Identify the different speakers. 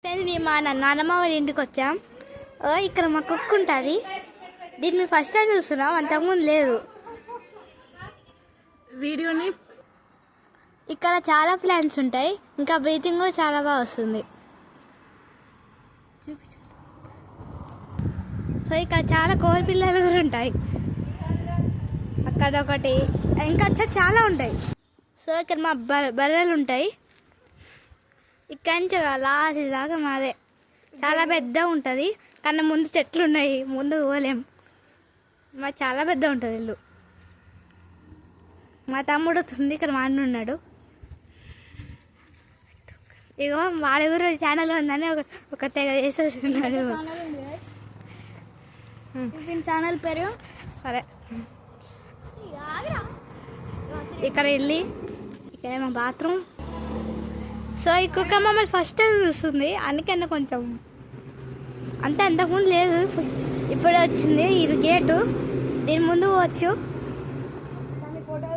Speaker 1: మేము మా నాన్నమ్మ వాళ్ళ ఇంటికి వచ్చాం. ఇక్కడ మా కుక్క ఉంటుంది. దీన్ని మేము ఫస్ట్ టైం చూస్తున్నాం, అంతకుముందు లేదు.
Speaker 2: వీడియోని
Speaker 1: ఇక్కడ చాలా ప్లాంట్స్ ఉంటాయి, ఇంకా బ్రీతింగ్ కూడా చాలా బాగా వస్తుంది. సో ఇక్కడ చాలా కోడి పిల్లలు కూడా ఉంటాయి. అక్కడ ఒకటి, ఇంకా చాలా ఉంటాయి. సో ఇక్కడ మా బర్రెలు ఉంటాయి. ఇక్కడి నుంచి లాస్ట్ దాకా మాదే. చాలా పెద్ద ఉంటుంది, కానీ ముందు చెట్లు ఉన్నాయి, ముందు పోలేం. మా చాలా పెద్ద ఉంటుంది ఇల్లు. మా తమ్ముడు వస్తుంది, ఇక్కడ మా అన్న ఉన్నాడు. ఇగో వాడి కూడా ఛానల్ ఉందని ఒక తెగ చేసేస్తున్నాడు. ఛానల్ పేరు సరే. ఇక్కడ వెళ్ళి ఇక్కడ మా బాత్రూమ్. సో ఈ కుక్క మమ్మల్ని ఫస్ట్ టైం చూస్తుంది, అందుకన్నా కొంచెం అంతే. అంతకుముందు లేదు, ఇప్పుడే వచ్చింది. ఇది గేటు, దీని ముందు పోవచ్చు. ఫోటో